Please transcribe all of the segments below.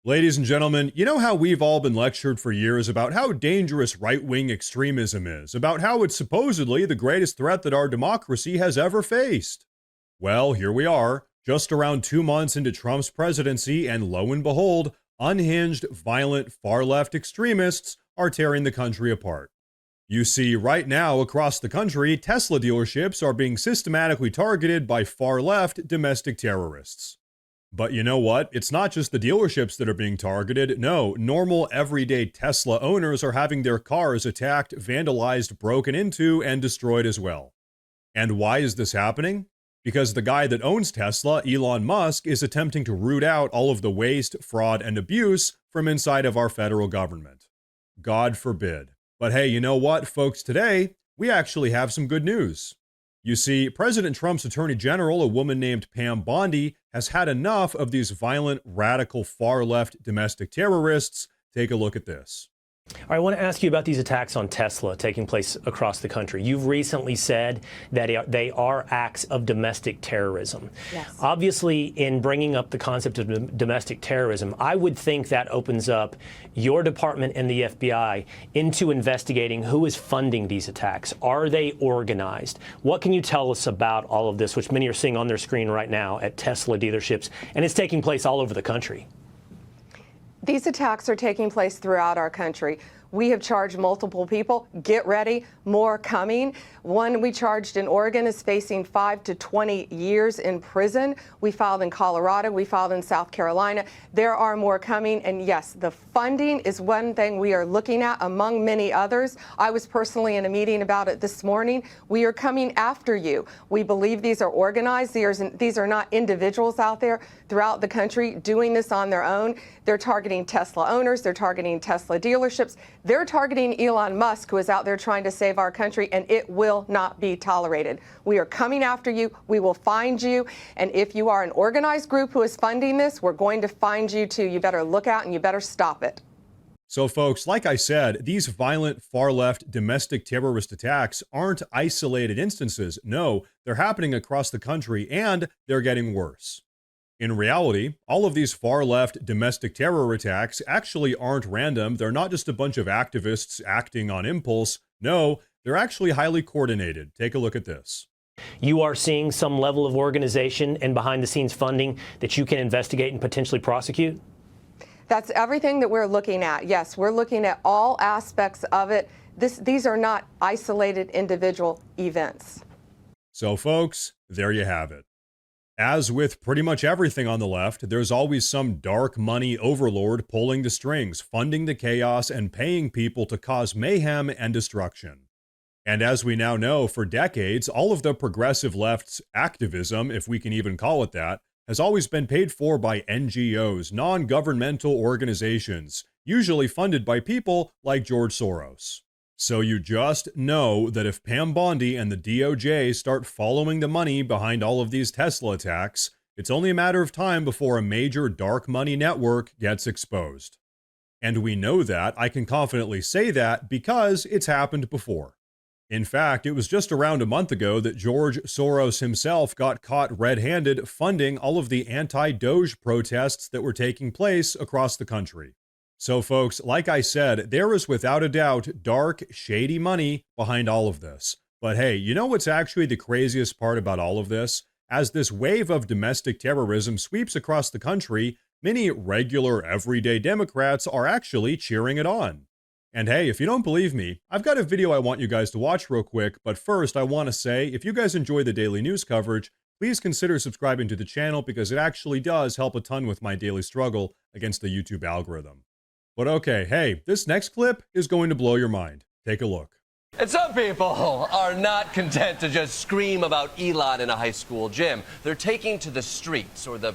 Ladies and gentlemen, you know how we've all been lectured for years about how dangerous right-wing extremism is, about how it's supposedly the greatest threat that our democracy has ever faced? Well, here we are, just around 2 months into Trump's presidency, and lo and behold, unhinged, violent, far-left extremists are tearing the country apart. You see, right now across the country, Tesla dealerships are being systematically targeted by far-left domestic terrorists. But you know what? It's not just the dealerships that are being targeted. No, normal, everyday Tesla owners are having their cars attacked, vandalized, broken into, and destroyed as well. And why is this happening? Because the guy that owns Tesla, Elon Musk, is attempting to root out all of the waste, fraud, and abuse from inside of our federal government. God forbid. But hey, you know what, folks? Today, we actually have some good news. You see, President Trump's Attorney General, a woman named Pam Bondi, has had enough of these violent, radical, far-left domestic terrorists. Take a look at this. All right, I want to ask you about these attacks on Tesla taking place across the country. You've recently said that they are acts of domestic terrorism. Yes. Obviously, in bringing up the concept of domestic terrorism, I would think that opens up your department and the FBI into investigating who is funding these attacks. Are they organized? What can you tell us about all of this, which many are seeing on their screen right now at Tesla dealerships, and it's taking place all over the country? These attacks are taking place throughout our country. We have charged multiple people. Get ready, more coming. One we charged in Oregon is facing 5 to 20 years in prison. We filed in Colorado. We filed in South Carolina. There are more coming. And yes, the funding is one thing we are looking at among many others. I was personally in a meeting about it this morning. We are coming after you. We believe these are organized. These are not individuals out there throughout the country doing this on their own. They're targeting Tesla owners. They're targeting Tesla dealerships. They're targeting Elon Musk, who is out there trying to save our country, and it will not be tolerated. We are coming after you. We will find you. And if you are an organized group who is funding this, we're going to find you too. You better look out and you better stop it. So folks, like I said, these violent, far-left domestic terrorist attacks aren't isolated instances. No, they're happening across the country, and they're getting worse. In reality, all of these far-left domestic terror attacks actually aren't random. They're not just a bunch of activists acting on impulse. No, they're actually highly coordinated. Take a look at this. You are seeing some level of organization and behind-the-scenes funding that you can investigate and potentially prosecute? That's everything that we're looking at. Yes, we're looking at all aspects of it. These are not isolated individual events. So folks, there you have it. As with pretty much everything on the left, there's always some dark money overlord pulling the strings, funding the chaos, and paying people to cause mayhem and destruction. And as we now know, for decades, all of the progressive left's activism, if we can even call it that, has always been paid for by NGOs, non-governmental organizations, usually funded by people like George Soros. So you just know that if Pam Bondi and the DOJ start following the money behind all of these Tesla attacks, it's only a matter of time before a major dark money network gets exposed. And we know that, I can confidently say that, because it's happened before. In fact, it was just around a month ago that George Soros himself got caught red-handed funding all of the anti-Doge protests that were taking place across the country. So folks, like I said, there is without a doubt dark, shady money behind all of this. But hey, you know what's actually the craziest part about all of this? As this wave of domestic terrorism sweeps across the country, many regular, everyday Democrats are actually cheering it on. And hey, if you don't believe me, I've got a video I want you guys to watch real quick, but first I want to say, if you guys enjoy the daily news coverage, please consider subscribing to the channel because it actually does help a ton with my daily struggle against the YouTube algorithm. But okay, hey, this next clip is going to blow your mind. Take a look. And some people are not content to just scream about Elon in a high school gym. They're taking to the streets or the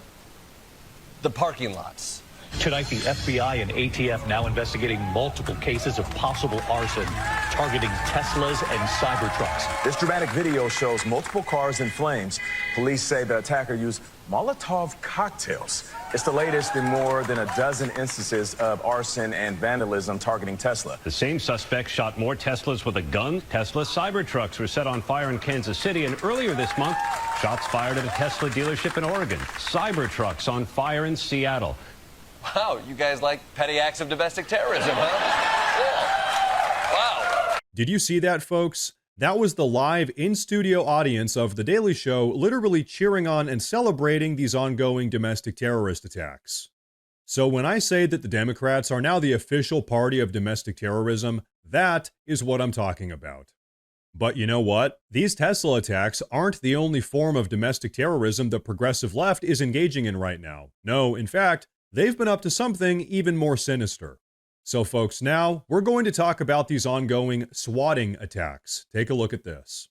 parking lots. Tonight, the FBI and ATF now investigating multiple cases of possible arson targeting Teslas and Cybertrucks. This dramatic video shows multiple cars in flames. Police say the attacker used Molotov cocktails. It's the latest in more than a dozen instances of arson and vandalism targeting Tesla. The same suspect shot more Teslas with a gun. Tesla Cybertrucks were set on fire in Kansas City, and earlier this month, shots fired at a Tesla dealership in Oregon. Cybertrucks on fire in Seattle. Wow, you guys like petty acts of domestic terrorism, huh? Cool. Wow. Did you see that, folks? That was the live in-studio audience of The Daily Show literally cheering on and celebrating these ongoing domestic terrorist attacks. So when I say that the Democrats are now the official party of domestic terrorism, that is what I'm talking about. But you know what? These Tesla attacks aren't the only form of domestic terrorism the progressive left is engaging in right now. No, in fact, they've been up to something even more sinister. So folks, now we're going to talk about these ongoing swatting attacks. Take a look at this.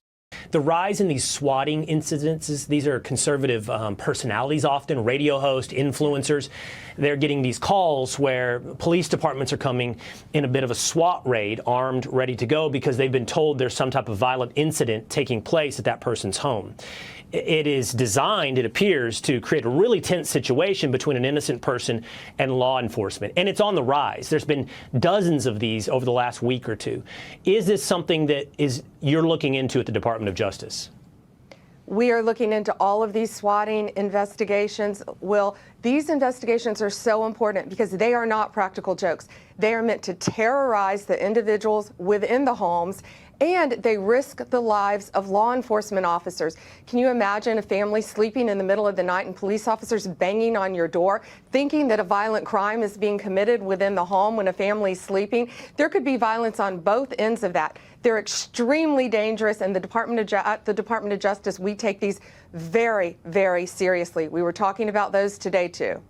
The rise in these swatting incidences, these are conservative personalities often, radio hosts, influencers. They're getting these calls where police departments are coming in a bit of a SWAT raid, armed, ready to go, because they've been told there's some type of violent incident taking place at that person's home. It is designed, it appears, to create a really tense situation between an innocent person and law enforcement. And it's on the rise. There's been dozens of these over the last week or two. Is this something that you're looking into at the Department of Justice? We are looking into all of these swatting investigations. Will, these investigations are so important because they are not practical jokes. They are meant to terrorize the individuals within the homes, and they risk the lives of law enforcement officers. Can you imagine a family sleeping in the middle of the night and police officers banging on your door, thinking that a violent crime is being committed within the home when a family is sleeping? There could be violence on both ends of that. They're extremely dangerous, and at the Department of Justice, we take these very, very seriously. We were talking about those today, too.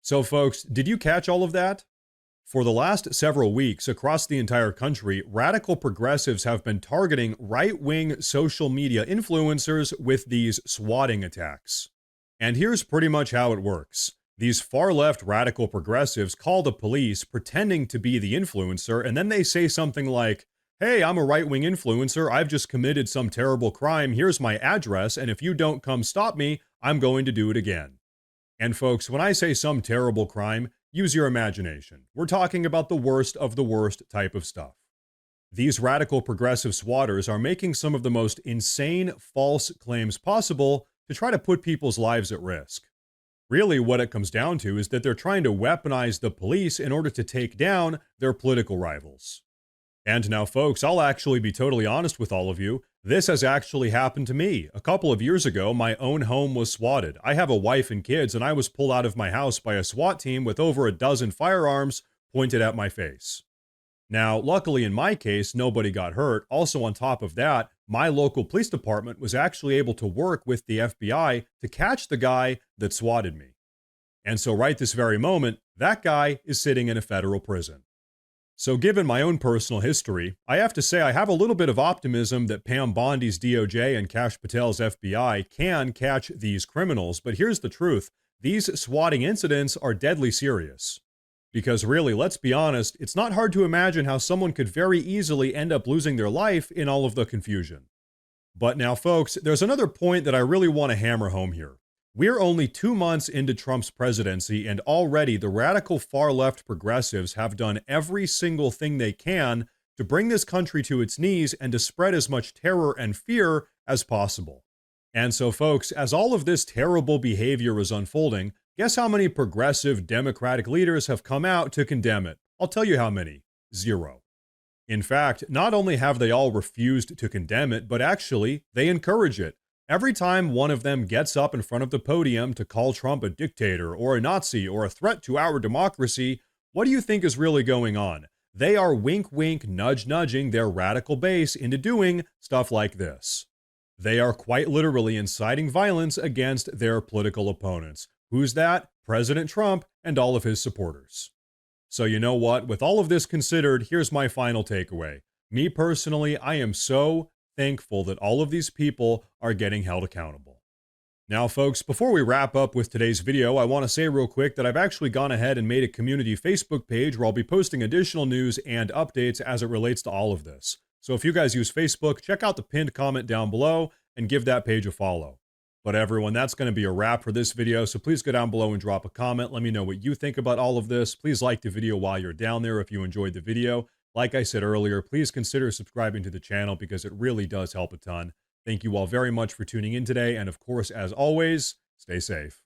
So folks, did you catch all of that? For the last several weeks across the entire country, radical progressives have been targeting right-wing social media influencers with these swatting attacks. And here's pretty much how it works. These far-left radical progressives call the police pretending to be the influencer, and then they say something like, "Hey, I'm a right-wing influencer, I've just committed some terrible crime, here's my address, and if you don't come stop me, I'm going to do it again." And folks, when I say some terrible crime, use your imagination. We're talking about the worst of the worst type of stuff. These radical progressive swatters are making some of the most insane false claims possible to try to put people's lives at risk. Really, what it comes down to is that they're trying to weaponize the police in order to take down their political rivals. And now, folks, I'll actually be totally honest with all of you. This has actually happened to me. A couple of years ago, my own home was swatted. I have a wife and kids, and I was pulled out of my house by a SWAT team with over a dozen firearms pointed at my face. Now, luckily in my case, nobody got hurt. Also, on top of that, my local police department was actually able to work with the FBI to catch the guy that swatted me. And so right this very moment, that guy is sitting in a federal prison. So given my own personal history, I have to say I have a little bit of optimism that Pam Bondi's DOJ and Kash Patel's FBI can catch these criminals, but here's the truth. These swatting incidents are deadly serious. Because really, let's be honest, it's not hard to imagine how someone could very easily end up losing their life in all of the confusion. But now, folks, there's another point that I really want to hammer home here. We're only 2 months into Trump's presidency, and already the radical far-left progressives have done every single thing they can to bring this country to its knees and to spread as much terror and fear as possible. And so, folks, as all of this terrible behavior is unfolding, guess how many progressive Democratic leaders have come out to condemn it? I'll tell you how many. 0. In fact, not only have they all refused to condemn it, but actually, they encourage it. Every time one of them gets up in front of the podium to call Trump a dictator or a Nazi or a threat to our democracy, what do you think is really going on? They are wink-wink, nudge-nudging their radical base into doing stuff like this. They are quite literally inciting violence against their political opponents. Who's that? President Trump and all of his supporters. So you know what? With all of this considered, here's my final takeaway. Me personally, I am so thankful that all of these people are getting held accountable. Now, folks, before we wrap up with today's video, I want to say real quick that I've actually gone ahead and made a community Facebook page where I'll be posting additional news and updates as it relates to all of this. So if you guys use Facebook, check out the pinned comment down below and give that page a follow. But everyone, that's going to be a wrap for this video, so please go down below and drop a comment. Let me know what you think about all of this. Please like the video while you're down there if you enjoyed the video. Like I said earlier, please consider subscribing to the channel because it really does help a ton. Thank you all very much for tuning in today, and of course, as always, stay safe.